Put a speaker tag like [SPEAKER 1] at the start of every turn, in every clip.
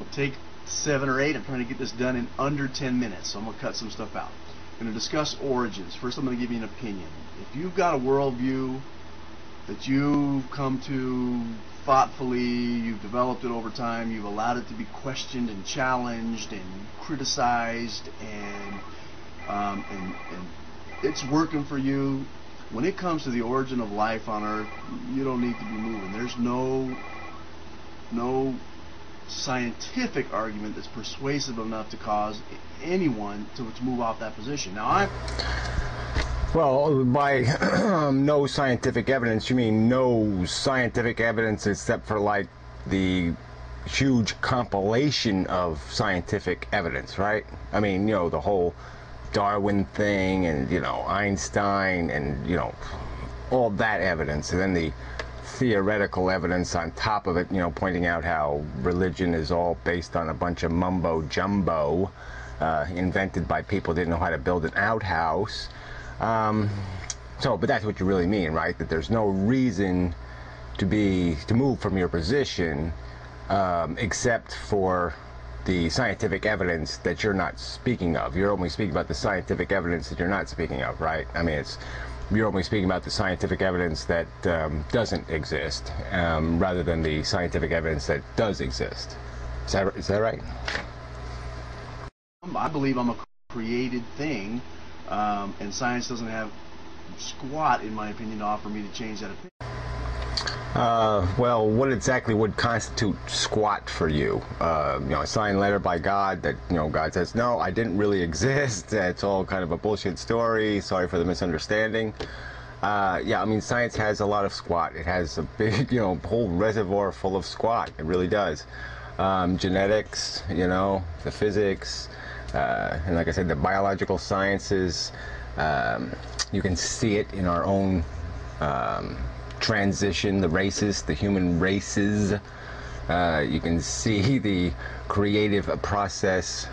[SPEAKER 1] It'll take 7 or 8. I'm trying to get this done in under 10 minutes, so I'm going to cut some stuff out. I'm going to discuss origins. First, I'm going to give you an opinion. If you've got a worldview that you've come to thoughtfully, you've developed it over time, you've allowed it to be questioned and challenged and criticized, and it's working for you, when it comes to the origin of life on Earth, you don't need to be moving. There's no scientific argument that's persuasive enough to cause anyone to move off that position. Now,
[SPEAKER 2] Well, by no scientific evidence, you mean no scientific evidence except for, like, the huge compilation of scientific evidence, right? I mean, you know, the whole Darwin thing and, you know, Einstein and, you know, all that evidence. And then the theoretical evidence on top of it, you know, pointing out how religion is all based on a bunch of mumbo-jumbo invented by people who didn't know how to build an outhouse. But that's what you really mean, right? That there's no reason to move from your position except for the scientific evidence that you're not speaking of. You're only speaking about the scientific evidence that you're not speaking of, right? I mean, you're only speaking about the scientific evidence that doesn't exist, rather than the scientific evidence that does exist. Is that right?
[SPEAKER 1] I believe I'm a created thing, and science doesn't have squat, in my opinion, to offer me to change that opinion.
[SPEAKER 2] Well, what exactly would constitute squat for you? You know, a signed letter by God that, you know, God says, no, I didn't really exist. It's all kind of a bullshit story. Sorry for the misunderstanding. Yeah, I mean, science has a lot of squat. It has a big, you know, whole reservoir full of squat. It really does. Genetics, you know, the physics, and like I said, the biological sciences. You can see it in our own transition, the races, the human races. You can see the creative process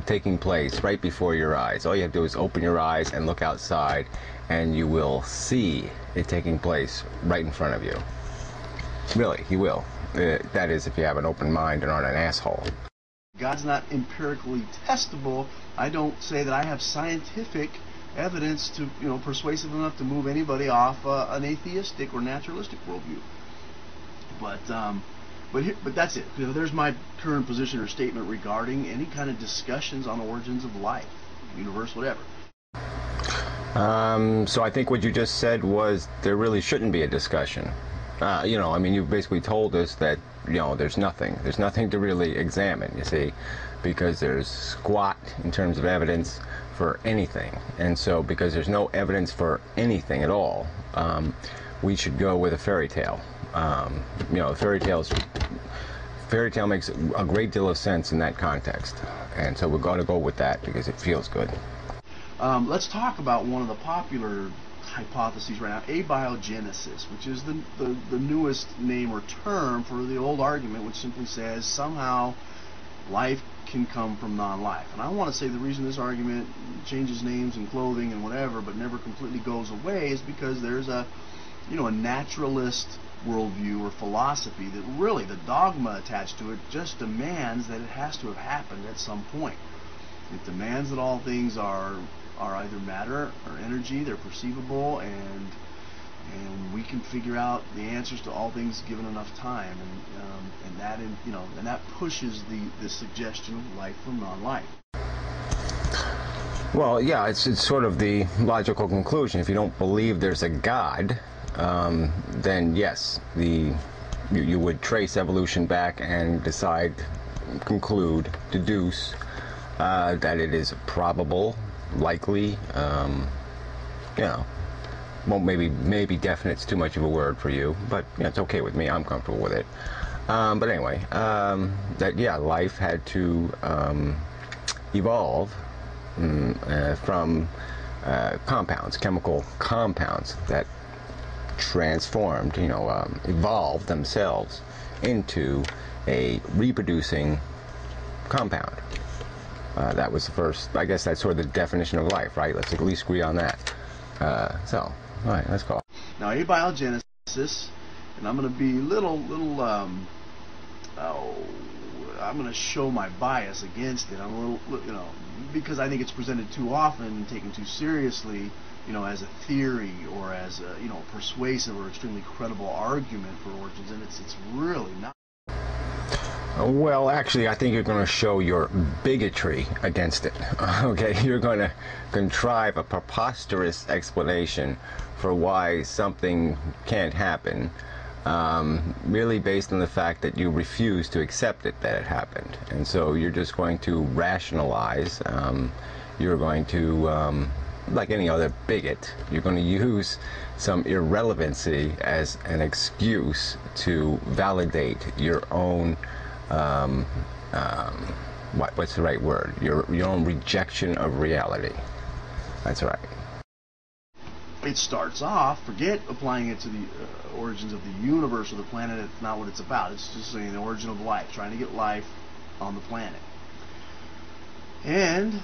[SPEAKER 2] taking place right before your eyes. All you have to do is open your eyes and look outside, and you will see it taking place right in front of you. Really, you will. That is, if you have an open mind and aren't an asshole.
[SPEAKER 1] God's not empirically testable. I don't say that I have scientific evidence to, you know, persuasive enough to move anybody off an atheistic or naturalistic worldview. But that's it. You know, there's my current position or statement regarding any kind of discussions on origins of life, universe, whatever.
[SPEAKER 2] So I think what you just said was there really shouldn't be a discussion. You know, I mean, you basically told us that, you know, there's nothing to really examine, you see, because there's squat in terms of evidence for anything. And so because there's no evidence for anything at all, we should go with a fairy tale. You know, fairy tale makes a great deal of sense in that context. And so we're going to go with that because it feels good.
[SPEAKER 1] Let's talk about one of the popular hypotheses right now, abiogenesis, which is the newest name or term for the old argument, which simply says somehow life can come from non-life. And I want to say the reason this argument changes names and clothing and whatever, but never completely goes away, is because there's a naturalist worldview or philosophy that really the dogma attached to it just demands that it has to have happened at some point. It demands that all things are either matter or energy, they're perceivable, and we can figure out the answers to all things given enough time, and that pushes the suggestion of life from non-life.
[SPEAKER 2] Well, yeah, it's sort of the logical conclusion. If you don't believe there's a God, then yes, you would trace evolution back and conclude, deduce that it is probable, likely, you know, well, maybe definite's too much of a word for you, but you know, it's okay with me. I'm comfortable with it. But anyway, that, yeah, life had to evolve from compounds, chemical compounds that transformed, you know, evolved themselves into a reproducing compound. That was the first, I guess that's sort of the definition of life, right? Let's at least agree on that. All right, let's go.
[SPEAKER 1] Now, abiogenesis, and I'm going to be little I'm gonna show my bias against it. I'm a little, because I think it's presented too often and taken too seriously, as a theory or as a, persuasive or extremely credible argument for origins, and it's really not.
[SPEAKER 2] Well, actually, I think you're going to show your bigotry against it. Okay, you're going to contrive a preposterous explanation for why something can't happen, merely based on the fact that you refuse to accept it that it happened. And so you're just going to rationalize. You're going to, like any other bigot, you're going to use some irrelevancy as an excuse to validate your own what's the right word? Your own rejection of reality. That's right.
[SPEAKER 1] It starts off, forget applying it to the origins of the universe or the planet. It's not what it's about. It's just saying the origin of life, trying to get life on the planet. And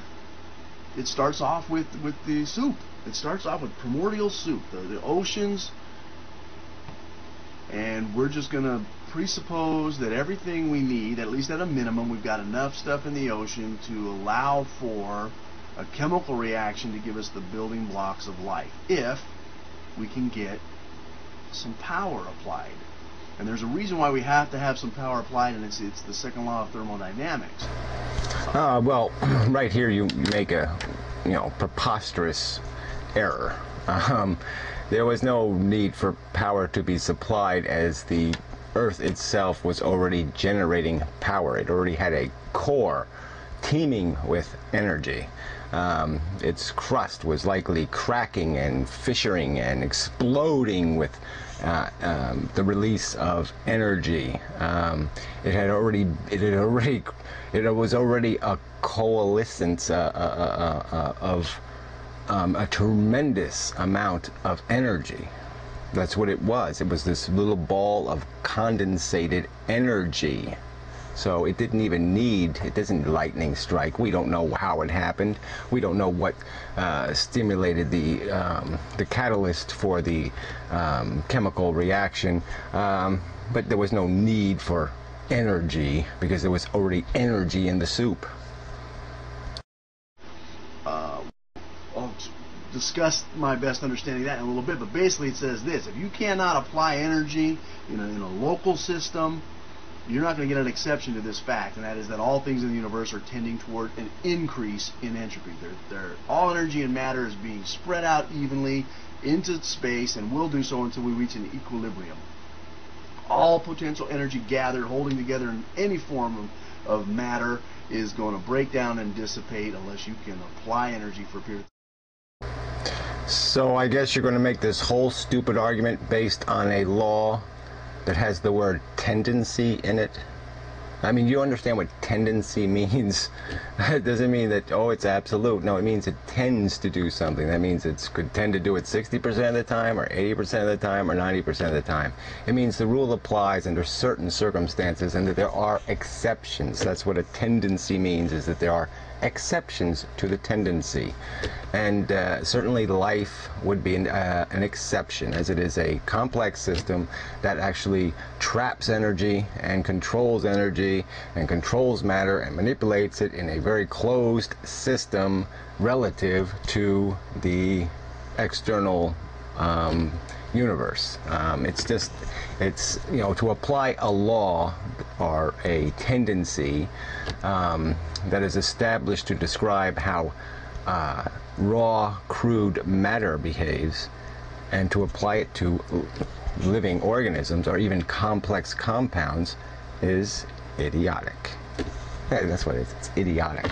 [SPEAKER 1] it starts off with the soup. It starts off with primordial soup, the oceans, and we're just going to presuppose that everything we need, at least at a minimum, we've got enough stuff in the ocean to allow for a chemical reaction to give us the building blocks of life, if we can get some power applied. And there's a reason why we have to have some power applied, and it's the second law of thermodynamics.
[SPEAKER 2] Well, right here you make a preposterous error. There was no need for power to be supplied, as the Earth itself was already generating power. It already had a core teeming with energy. Its crust was likely cracking and fissuring and exploding with the release of energy. It was already a coalescence of a tremendous amount of energy. That's what it was. It was this little ball of condensated energy. So it didn't even need, it doesn't lightning strike. We don't know how it happened. We don't know what stimulated the catalyst for the chemical reaction. But there was no need for energy, because there was already energy in the soup.
[SPEAKER 1] I'll discuss my best understanding of that in a little bit, but basically it says this: if you cannot apply energy in a local system, you're not going to get an exception to this fact, and that is that all things in the universe are tending toward an increase in entropy. All energy and matter is being spread out evenly into space, and will do so until we reach an equilibrium. All potential energy gathered, holding together in any form of matter, is going to break down and dissipate unless you can apply energy for a period of time.
[SPEAKER 2] So I guess you're going to make this whole stupid argument based on a law that has the word tendency in it. I mean, you understand what tendency means. It doesn't mean that, oh, it's absolute. No, it means it tends to do something. That means it could tend to do it 60% of the time, or 80% of the time, or 90% of the time. It means the rule applies under certain circumstances, and that there are exceptions. That's what a tendency means, is that there are exceptions to the tendency. And certainly life would be an exception, as it is a complex system that actually traps energy and controls matter and manipulates it in a very closed system relative to the external universe. It's to apply a law or a tendency that is established to describe how raw, crude matter behaves, and to apply it to living organisms or even complex compounds, is idiotic. That's what it is. It's idiotic.